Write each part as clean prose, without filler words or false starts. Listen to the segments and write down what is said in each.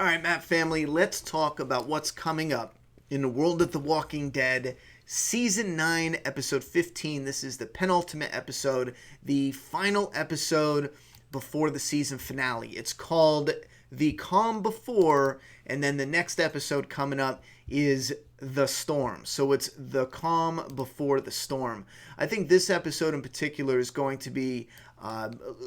All right, Matt family, let's talk about what's coming up in the world of The Walking Dead. Season 9, Episode 15. This is the penultimate episode, the final episode before the season finale. It's called The Calm Before, and then the next episode coming up is The Storm. So it's The Calm Before the Storm. I think this episode in particular is going to be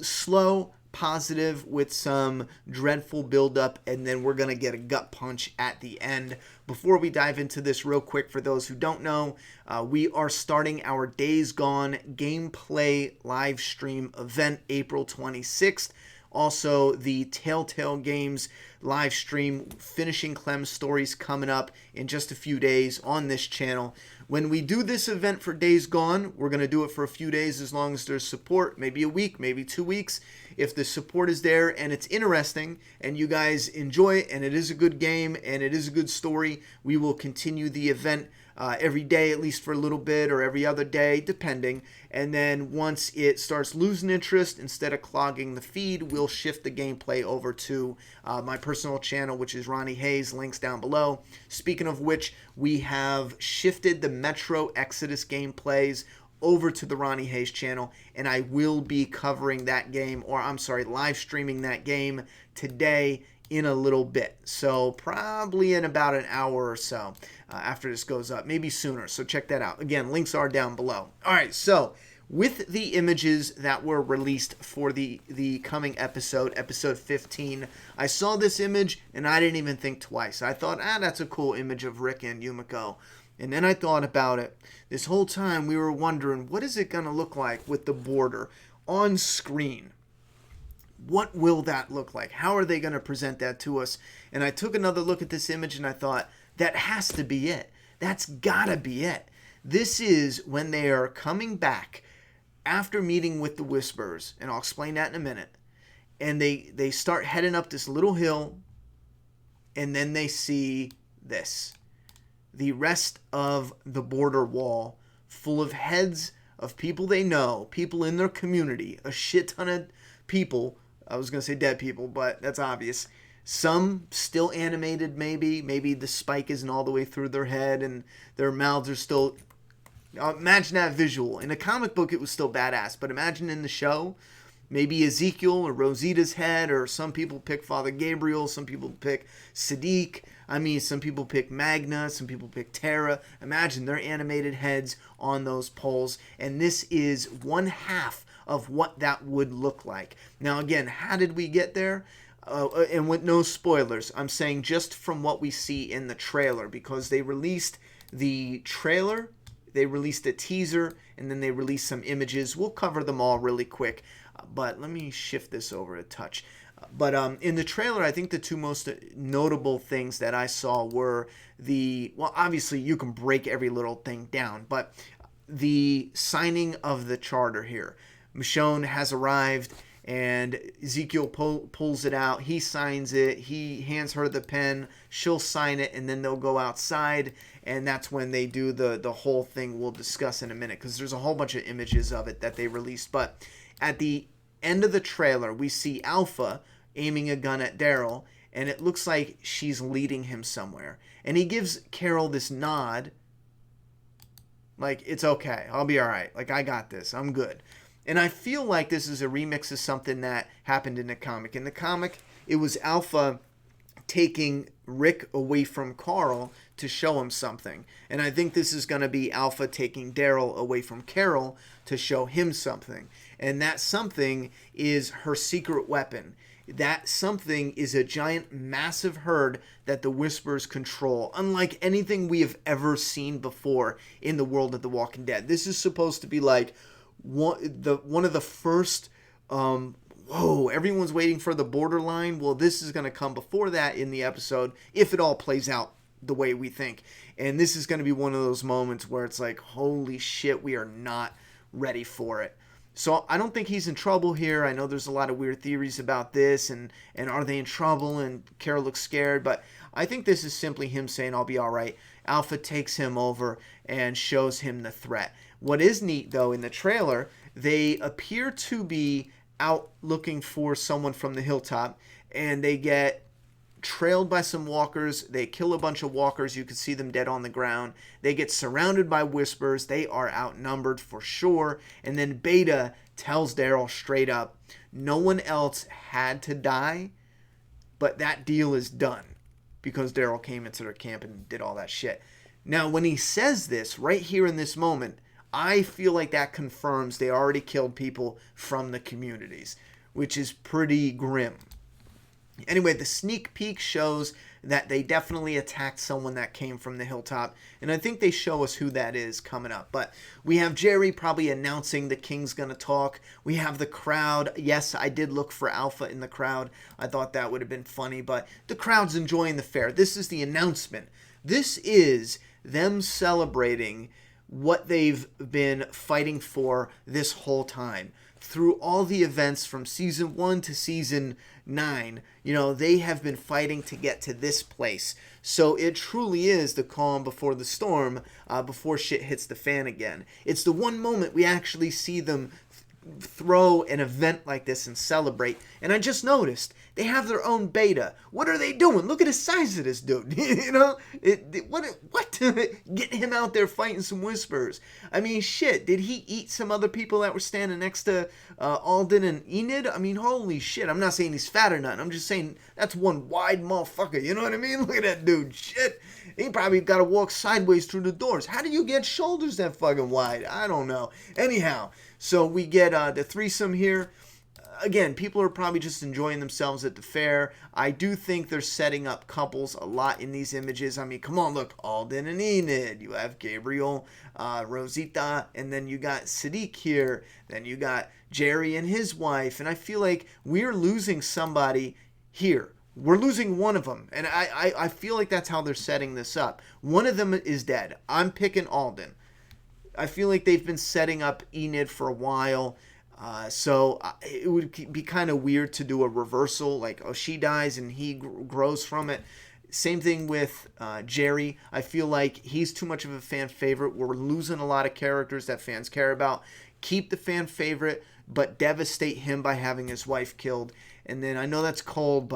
slow, positive, with some dreadful buildup, and then we're going to get a gut punch at the end. Before we dive into this real quick, for those who don't know, we are starting our Days Gone gameplay live stream event April 26th. Also, the Telltale Games live stream, finishing Clem's stories, coming up in just a few days on this channel. When we do this event for Days Gone, we're going to do it for a few days as long as there's support, maybe a week, maybe 2 weeks. If the support is there and it's interesting and you guys enjoy it and it is a good game and it is a good story, we will continue the event every day, at least for a little bit, or every other day, depending. And then once it starts losing interest, instead of clogging the feed, we'll shift the gameplay over to my personal channel, which is Ronnie Hayes, links down below. Speaking of which, we have shifted the Metro Exodus gameplays over to the Ronnie Hayes channel, and I will be covering that game, or I'm sorry, live streaming that game today in a little bit. So probably in about an hour or so after this goes up, maybe sooner. So check that out. Again, links are down below. All right, so with the images that were released for the coming episode, episode 15, I saw this image and I didn't even think twice. I thought, that's a cool image of Rick and Yumiko. And then I thought about it. This whole time we were wondering, what is it going to look like with the border on screen? What will that look like? How are they going to present that to us? And I took another look at this image and I thought, that has to be it. That's gotta be it. This is when they are coming back after meeting with the Whisperers, and I'll explain that in a minute. And they start heading up this little hill, and then they see this. The rest of the border wall full of heads of people they know, people in their community, a shit ton of people. I was going to say dead people, but that's obvious. Some still animated, maybe. Maybe the spike isn't all the way through their head and their mouths are still... Imagine that visual. In a comic book, it was still badass, but imagine in the show, maybe Ezekiel or Rosita's head, or some people pick Father Gabriel, some people pick Sadiq. Some people pick Magna, some people pick Tara. Imagine their animated heads on those poles, and this is one half of what that would look like. Now, again, how did we get there? And with no spoilers, I'm saying just from what we see in the trailer, because they released the trailer, they released a teaser, and then they released some images. We'll cover them all really quick, but let me shift this over a touch. But in the trailer, I think the two most notable things that I saw were well, obviously you can break every little thing down, but the signing of the charter here. Michonne has arrived, and Ezekiel pulls it out. He signs it. He hands her the pen. She'll sign it, and then they'll go outside, and that's when they do the whole thing we'll discuss in a minute, because there's a whole bunch of images of it that they released. But at the end of the trailer, we see Alpha aiming a gun at Daryl, and it looks like she's leading him somewhere. And he gives Carol this nod, like, it's okay. I'll be all right. Like, I got this. I'm good. And I feel like this is a remix of something that happened in the comic. In the comic, it was Alpha taking Rick away from Carl to show him something. And I think this is going to be Alpha taking Daryl away from Carol to show him something. And that something is her secret weapon. That something is a giant, massive herd that the Whisperers control, unlike anything we have ever seen before in the world of The Walking Dead. This is supposed to be like one of the first, whoa, everyone's waiting for the borderline. Well, this is going to come before that in the episode, if it all plays out the way we think. And this is going to be one of those moments where it's like, holy shit, we are not ready for it. So I don't think he's in trouble here. I know there's a lot of weird theories about this, and are they in trouble, and Carol looks scared, but I think this is simply him saying, I'll be all right. Alpha takes him over and shows him the threat. What is neat, though, in the trailer, they appear to be out looking for someone from the hilltop, and they get trailed by some walkers. They kill a bunch of walkers. You can see them dead on the ground. They get surrounded by whispers. They are outnumbered for sure. And then Beta tells Daryl straight up, no one else had to die, but that deal is done because Daryl came into their camp and did all that shit. Now, when he says this right here in this moment, I feel like that confirms they already killed people from the communities, which is pretty grim. Anyway, the sneak peek shows that they definitely attacked someone that came from the hilltop, and I think they show us who that is coming up. But we have Jerry probably announcing the king's gonna talk. We have the crowd. Yes, I did look for Alpha in the crowd. I thought that would have been funny, but the crowd's enjoying the fair. This is the announcement. This is them celebrating what they've been fighting for this whole time. Through all the events from season 1 to season 9, they have been fighting to get to this place. So it truly is the calm before the storm, before shit hits the fan again. It's the one moment we actually see them throw an event like this and celebrate. And I just noticed they have their own beta. What are they doing? Look at the size of this dude. What? Get him out there fighting some whispers. I mean, shit. Did he eat some other people that were standing next to Alden and Enid? I mean, holy shit. I'm not saying he's fat or nothing. I'm just saying that's one wide motherfucker. You know what I mean? Look at that dude. Shit. He probably got to walk sideways through the doors. How do you get shoulders that fucking wide? I don't know. Anyhow, so we get the threesome here. Again, people are probably just enjoying themselves at the fair. I do think they're setting up couples a lot in these images. I mean, come on, look, Alden and Enid. You have Gabriel, Rosita, and then you got Sadiq here. Then you got Jerry and his wife. And I feel like we're losing somebody here. We're losing one of them. And I feel like that's how they're setting this up. One of them is dead. I'm picking Alden. I feel like they've been setting up Enid for a while. So it would be kind of weird to do a reversal, like, oh, she dies and he grows from it. Same thing with Jerry. I feel like he's too much of a fan favorite. We're losing a lot of characters that fans care about. Keep the fan favorite, but devastate him by having his wife killed. And then I know that's cold,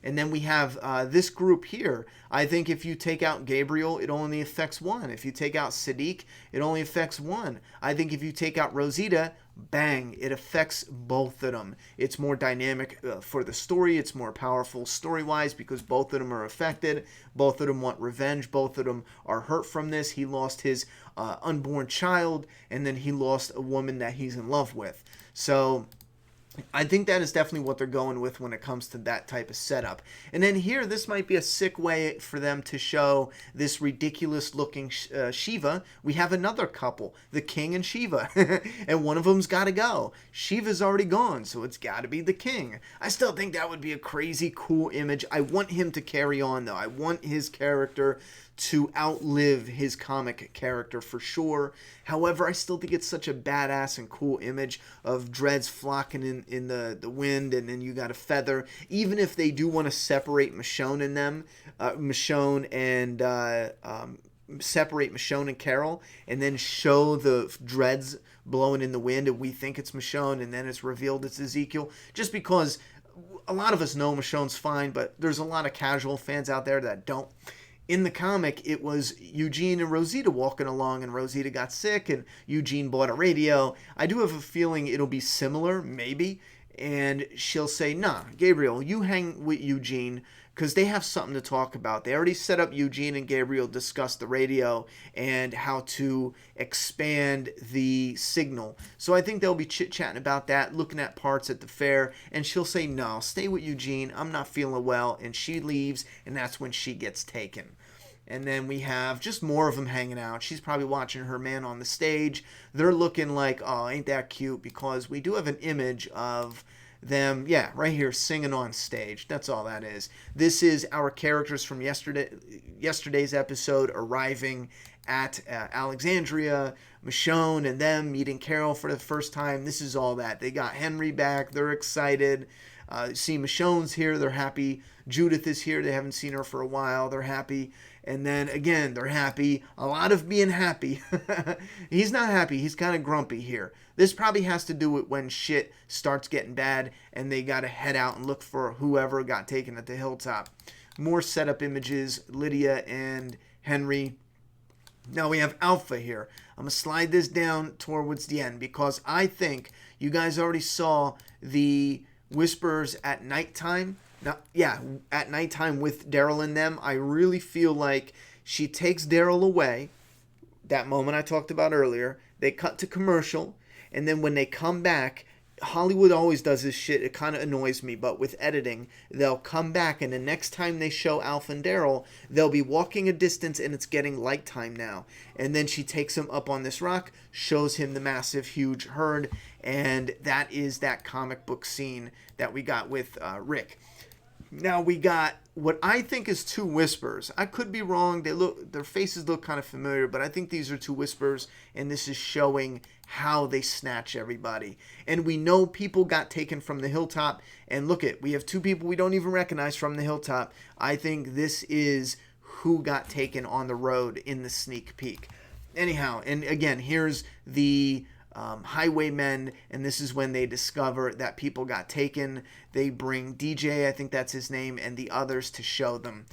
and then we have this group here. I think if you take out Gabriel, it only affects one. If you take out Sadiq, it only affects one. I think if you take out Rosita, bang, it affects both of them. It's more dynamic for the story. It's more powerful story-wise because both of them are affected. Both of them want revenge. Both of them are hurt from this. He lost his unborn child, and then he lost a woman that he's in love with. So I think that is definitely what they're going with when it comes to that type of setup. And then here, this might be a sick way for them to show this ridiculous-looking Shiva. We have another couple, the king and Shiva, and one of them's got to go. Shiva's already gone, so it's got to be the king. I still think that would be a crazy cool image. I want him to carry on, though. I want his character to outlive his comic character for sure. However, I still think it's such a badass and cool image of dreads flocking in the wind, and then you got a feather. Even if they do want to separate Michonne separate Michonne and Carol, and then show the dreads blowing in the wind, and we think it's Michonne, and then it's revealed it's Ezekiel, just because a lot of us know Michonne's fine, but there's a lot of casual fans out there that don't. In the comic, it was Eugene and Rosita walking along, and Rosita got sick, and Eugene bought a radio. I do have a feeling it'll be similar, maybe, and she'll say, nah, Gabriel, you hang with Eugene, because they have something to talk about. They already set up Eugene and Gabriel discuss the radio and how to expand the signal. So I think they'll be chit-chatting about that, looking at parts at the fair, and she'll say, no, stay with Eugene, I'm not feeling well, and she leaves, and that's when she gets taken. And then we have just more of them hanging out. She's probably watching her man on the stage. They're looking like, oh, ain't that cute, because we do have an image of them, yeah, right here, singing on stage. That's all that is. This is our characters from yesterday's episode arriving at Alexandria, Michonne and them meeting Carol for the first time. This is all that. They got Henry back. They're excited. See, Michonne's here. They're happy. Judith is here. They haven't seen her for a while. They're happy. And then, again, they're happy. A lot of being happy. He's not happy. He's kind of grumpy here. This probably has to do with when shit starts getting bad and they got to head out and look for whoever got taken at the hilltop. more setup images, Lydia and Henry. Now we have Alpha here. I'm going to slide this down towards the end because I think you guys already saw the Whispers at nighttime. Now, yeah, at nighttime with Daryl and them. I really feel like she takes Daryl away. That moment I talked about earlier. They cut to commercial. And then when they come back, Hollywood always does this shit. It kind of annoys me, but with editing, they'll come back, and the next time they show Alpha and Daryl, they'll be walking a distance, and it's getting light time now. And then she takes him up on this rock, shows him the massive, huge herd, and that is that comic book scene that we got with Rick. Now we got what I think is two Whispers. I could be wrong. Their faces look kind of familiar, but I think these are two Whispers, and this is showing how they snatch everybody. And we know people got taken from the hilltop, and look we have two people we don't even recognize from the hilltop. I think this is who got taken on the road in the sneak peek. Anyhow, and again, here's the highwaymen, and this is when they discover that people got taken. They bring DJ, I think that's his name, and the others to show them.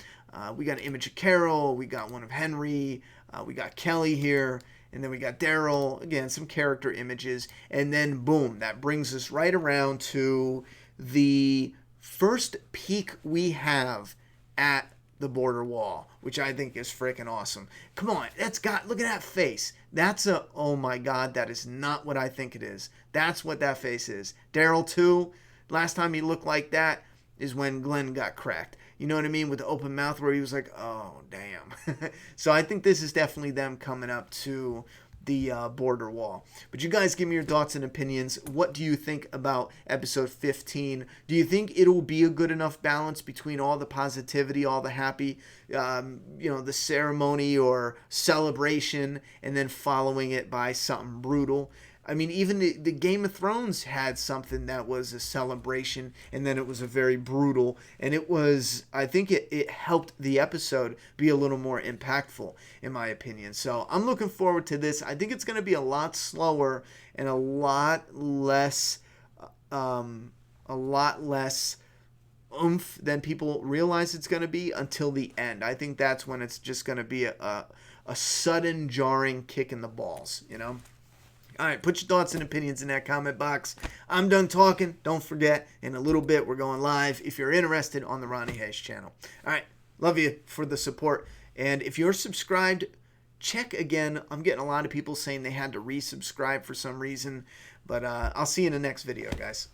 We got an image of Carol, we got one of Henry, we got Kelly here, and then we got Daryl. Again, some character images, and then boom, that brings us right around to the first peek we have at the border wall, which I think is freaking awesome. Come on, look at that face. Oh my God, that is not what I think it is. That's what that face is. Daryl too, last time he looked like that is when Glenn got cracked. You know what I mean? With the open mouth where he was like, oh, damn. So I think this is definitely them coming up to the border wall. But you guys give me your thoughts and opinions. What do you think about episode 15? Do you think it'll be a good enough balance between all the positivity, all the happy, the ceremony or celebration, and then following it by something brutal? I mean, even the Game of Thrones had something that was a celebration, and then it was a very brutal, and I think it helped the episode be a little more impactful, in my opinion. So I'm looking forward to this. I think it's going to be a lot slower and a lot less oomph than people realize it's going to be until the end. I think that's when it's just going to be a sudden, jarring kick in the balls, All right, put your thoughts and opinions in that comment box. I'm done talking. Don't forget, in a little bit, we're going live if you're interested on the Ronnie Hayes channel. All right, love you for the support. And if you're subscribed, check again. I'm getting a lot of people saying they had to resubscribe for some reason. But I'll see you in the next video, guys.